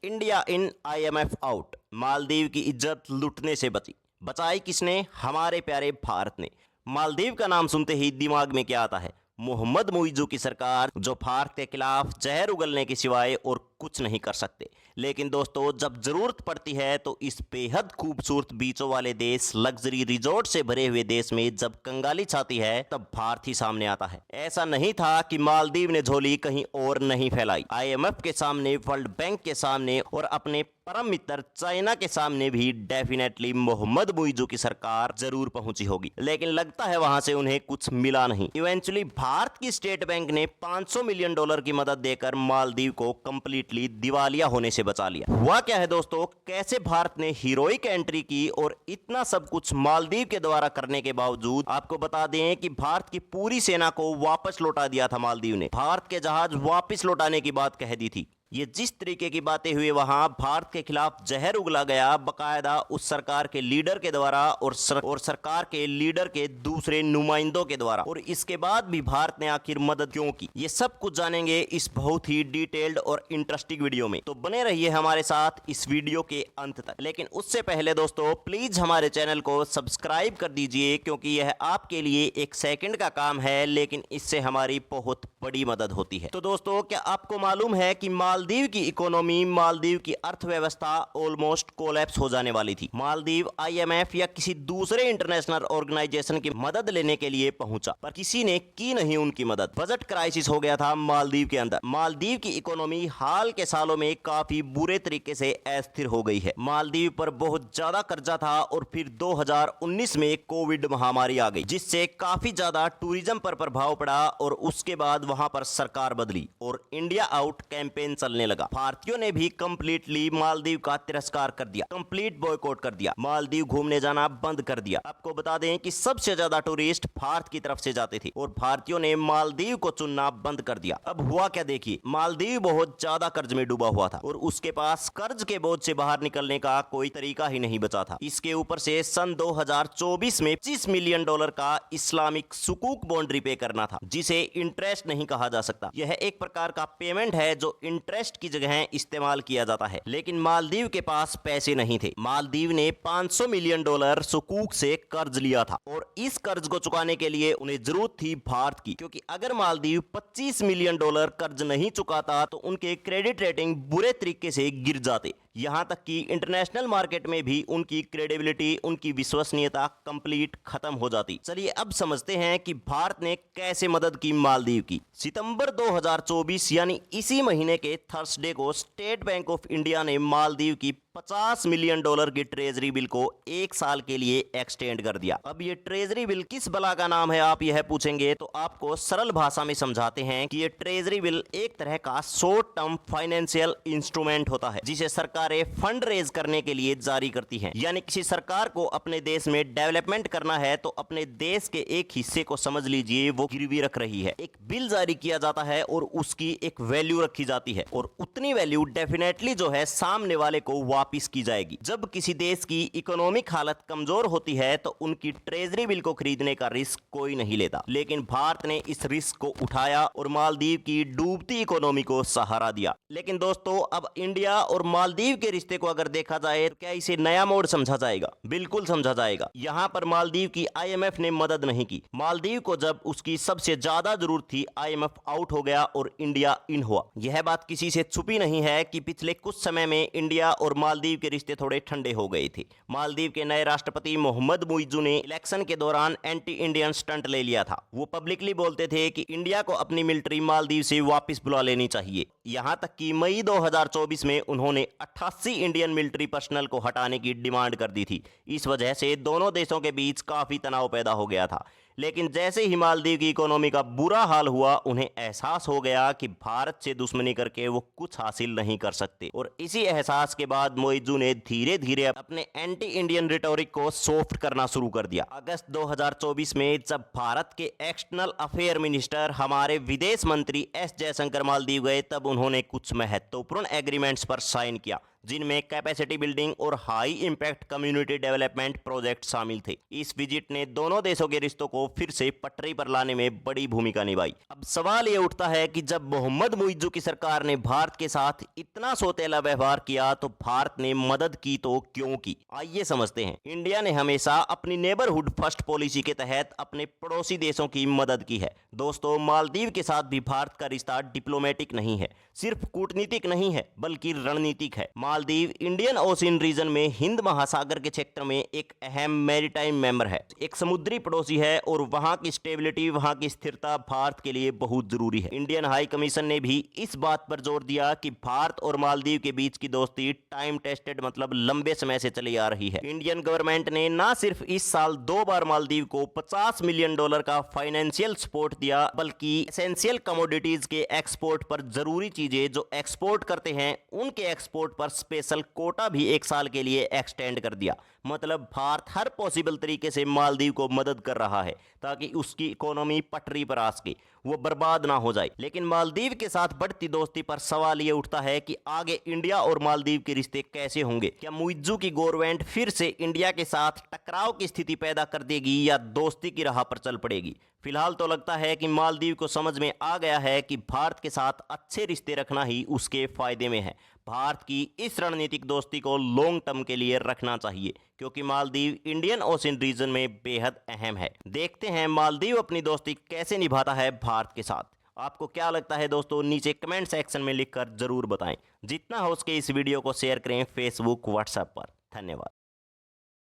India in IMF out, Maldives की इज्जत लुटने से बची। बचाई किसने? हमारे प्यारे भारत ने। मालदीव का नाम सुनते ही दिमाग में क्या आता है? मोहम्मद मुइज़ू की सरकार, जो भारत के खिलाफ जहर उगलने के सिवाय और कुछ नहीं कर सकते। लेकिन दोस्तों, जब जरूरत पड़ती है तो इस बेहद खूबसूरत बीचों वाले देश, लग्जरी रिजॉर्ट से भरे हुए देश में जब कंगाली छाती है तब भारत ही सामने आता है। ऐसा नहीं था कि मालदीव ने झोली कहीं और नहीं फैलाई। आईएमएफ के सामने, वर्ल्ड बैंक के सामने और अपने परम मित्र चाइना के सामने भी डेफिनेटली मोहम्मद मुइज़ू की सरकार जरूर पहुंची होगी, लेकिन लगता है वहां से उन्हें कुछ मिला नहीं। इवेंचुअली भारत की स्टेट बैंक ने $500 मिलियन की मदद देकर मालदीव को कंप्लीटली दिवालिया होने से बचा लिया। हुआ क्या है दोस्तों, कैसे भारत ने हीरोइक एंट्री की और इतना सब कुछ मालदीव के द्वारा करने के बावजूद आपको बता दें कि भारत की पूरी सेना को वापस लौटा दिया था मालदीव ने। भारत के जहाज वापस लौटाने की बात कह दी थी। ये जिस तरीके की बातें हुई वहां भारत के खिलाफ जहर उगला गया, बकायदा उस सरकार के लीडर के द्वारा और सरकार के लीडर के दूसरे नुमाइंदों के द्वारा। और इसके बाद भी भारत ने आखिर मदद क्यों की, ये सब कुछ जानेंगे इस बहुत ही डिटेल्ड और इंटरेस्टिंग वीडियो में। तो बने रहिए हमारे साथ इस वीडियो के अंत तक। लेकिन उससे पहले दोस्तों, प्लीज हमारे चैनल को सब्सक्राइब कर दीजिए, क्योंकि यह आपके लिए एक सेकंड का काम है, लेकिन इससे हमारी बहुत बड़ी मदद होती है। तो दोस्तों, क्या आपको मालूम है कि मालदीव की इकोनॉमी, मालदीव की अर्थव्यवस्था ऑलमोस्ट कोलैप्स हो जाने वाली थी। मालदीव आईएमएफ या किसी दूसरे इंटरनेशनल ऑर्गेनाइजेशन की मदद लेने के लिए पहुंचा, पर किसी ने की नहीं उनकी मदद। बजट क्राइसिस हो गया था मालदीव के अंदर। मालदीव की इकोनॉमी हाल के सालों में काफी बुरे तरीके से अस्थिर हो गई है। मालदीव पर बहुत ज्यादा कर्जा था और फिर 2019 में कोविड महामारी आ गई, जिससे काफी ज्यादा टूरिज्म पर प्रभाव पड़ा और उसके बाद वहां पर सरकार बदली और इंडिया आउट कैंपेन चलने लगा। भारतीयों ने भी कंप्लीटली मालदीव का तिरस्कार कर दिया, कंप्लीट बॉयकॉट कर दिया, मालदीव घूमने जाना बंद कर दिया। आपको बता दें कि सबसे ज्यादा टूरिस्ट भारत की तरफ से जाते थे और भारतीयों ने मालदीव को चुनना बंद कर दिया। अब हुआ क्या देखिए, मालदीव बहुत ज्यादा कर्ज में डूबा हुआ था और उसके पास कर्ज के बोझ से बाहर निकलने का कोई तरीका ही नहीं बचा था। इसके ऊपर से सन 2024 में $25 मिलियन का इस्लामिक सुकूक बॉन्ड रिपे करना था, जिसे इंटरेस्ट नहीं कहा जा सकता। यह एक प्रकार का पेमेंट है जो इंटरेस्ट की जगह इस्तेमाल किया जाता है, लेकिन मालदीव के पास पैसे नहीं थे। मालदीव ने $500 मिलियन सुकूक से कर्ज लिया था और इस कर्ज को चुकाने के लिए उन्हें जरूरत थी भारत की, क्योंकि अगर मालदीव $25 मिलियन कर्ज नहीं चुकाता तो उनके क्रेडिट रेटिंग बुरे तरीके से गिर जाते। यहां तक कि इंटरनेशनल मार्केट में भी उनकी क्रेडिबिलिटी, उनकी विश्वसनीयता कंप्लीट खत्म हो जाती। चलिए अब समझते हैं कि भारत ने कैसे मदद की मालदीव की। सितंबर 2024 यानी इसी महीने के थर्सडे को स्टेट बैंक ऑफ इंडिया ने मालदीव की $50 मिलियन की ट्रेजरी बिल को 1 साल के लिए एक्सटेंड कर दिया। अब ये ट्रेजरी बिल किस बला का नाम है, आप यह पूछेंगे, तो आपको सरल भाषा में समझाते हैं कि ये ट्रेजरी बिल एक तरह का शॉर्ट टर्म फाइनेंशियल इंस्ट्रूमेंट होता है, जिसे सरकारें फंड रेज करने के लिए जारी करती हैं। यानी किसी सरकार को अपने देश में डेवलपमेंट करना है तो अपने देश के एक हिस्से को समझ लीजिए वो गिरवी रख रही है। एक बिल जारी किया जाता है और उसकी एक वैल्यू रखी जाती है और उतनी वैल्यू डेफिनेटली जो है सामने वाले को वापस की जाएगी। जब किसी देश की इकोनॉमिक हालत कमजोर होती है तो उनकी ट्रेजरी बिल को खरीदने का रिस्क कोई नहीं लेता, लेकिन भारत ने इस रिस्क को उठाया और मालदीव की डूबती इकोनॉमी को सहारा दिया। लेकिन दोस्तों, अब इंडिया और मालदीव के रिश्ते को अगर देखा जाए तो क्या इसे नया मोड़ समझा जाएगा? बिल्कुल समझा जाएगा। यहां पर मालदीव की आईएमएफ ने मदद नहीं की। मालदीव को जब उसकी सबसे ज्यादा जरूरत थी, आईएमएफ आउट हो गया और इंडिया इन हुआ। यह बात किसी से छुपी नहीं है कि पिछले कुछ समय में इंडिया और मालदीव के रिश्ते थोड़े ठंडे हो गए थे। मालदीव के नए राष्ट्रपति मोहम्मद मुइज़ू ने इलेक्शन के दौरान एंटी इंडियन स्टंट ले लिया था। वो पब्लिकली बोलते थे कि इंडिया को अपनी मिलिट्री मालदीव से वापस बुला लेनी चाहिए। यहां तक कि मई 2024 में उन्होंने 88 इंडियन मिलिट्री पर्सनल को हटाने की डिमांड कर दी थी। इस वजह से दोनों देशों के बीच काफी तनाव पैदा हो गया था। लेकिन जैसे ही मालदीव की इकोनॉमी का बुरा हाल हुआ, उन्हें एहसास हो गया कि भारत से दुश्मनी करके वो कुछ हासिल नहीं कर सकते और इसी एहसास के बाद मुइज़ू ने धीरे धीरे अपने एंटी इंडियन रिटोरिक को सॉफ्ट करना शुरू कर दिया। अगस्त 2024 में जब भारत के एक्सटर्नल अफेयर मिनिस्टर, हमारे विदेश मंत्री एस जयशंकर मालदीव गए, तब उन्होंने कुछ महत्वपूर्ण एग्रीमेंट्स पर साइन किया, जिनमें कैपेसिटी बिल्डिंग और high impact community development project शामिल थे। इस विजिट ने दोनों देशों के रिश्तों को फिर से पटरी पर लाने में बड़ी भूमिका निभाई। अब सवाल यह उठता है कि जब मोहम्मद मुइज्जू की सरकार ने भारत के साथ इतना सौतेला व्यवहार किया तो भारत ने मदद की तो क्यों की? आइए समझते हैं। इंडिया ने हमेशा अपनी नेबरहुड फर्स्ट पॉलिसी के तहत अपने पड़ोसी देशों की मदद की है। दोस्तों, मालदीव के साथ भी भारत का रिश्ता डिप्लोमेटिक नहीं है, सिर्फ कूटनीतिक नहीं है, बल्कि रणनीतिक है। मालदीव इंडियन ओशियन रीजन में हिंद महासागर के क्षेत्र में एक अहम मैरीटाइम मेंबर है, एक समुद्री पड़ोसी है और वहां की स्टेबिलिटी, वहां की स्थिरता भारत के लिए बहुत जरूरी है। इंडियन हाई कमीशन ने भी इस बात पर जोर दिया कि भारत और मालदीव के बीच की दोस्ती टाइम टेस्टेड, मतलब लंबे समय से चली आ रही है। इंडियन गवर्नमेंट ने न सिर्फ इस साल 2 बार मालदीव को $50 मिलियन का फाइनेंशियल सपोर्ट दिया, बल्कि एसेंशियल कमोडिटीज के एक्सपोर्ट पर जरूरी चीजें जो एक्सपोर्ट करते हैं उनके एक्सपोर्ट पर स्पेशल कोटा भी 1 साल के लिए एक्सटेंड कर दिया। मतलब भारत हर पॉसिबल तरीके से मालदीव को मदद कर रहा है ताकि उसकी इकोनॉमी पटरी पर आ सके, वो बर्बाद ना हो जाए। लेकिन मालदीव के साथ बढ़ती दोस्ती पर सवाल ये उठता है कि आगे इंडिया और मालदीव के रिश्ते कैसे होंगे? क्या मुइज्जू की गवर्नमेंट फिर से इंडिया के साथ टकराव की स्थिति पैदा कर देगी या दोस्ती की राह पर चल पड़ेगी? फिलहाल तो लगता है कि मालदीव को समझ में आ गया है कि भारत के साथ अच्छे रिश्ते रखना ही उसके फायदे में है। भारत की इस रणनीतिक दोस्ती को लॉन्ग टर्म के लिए रखना चाहिए, क्योंकि मालदीव इंडियन ओशियन रीजन में बेहद अहम है। देखते हैं मालदीव अपनी दोस्ती कैसे निभाता है भारत के साथ। आपको क्या लगता है दोस्तों? नीचे कमेंट सेक्शन में लिखकर जरूर बताएं। जितना हो सके इस वीडियो को शेयर करें फेसबुक, व्हाट्सएप पर। धन्यवाद।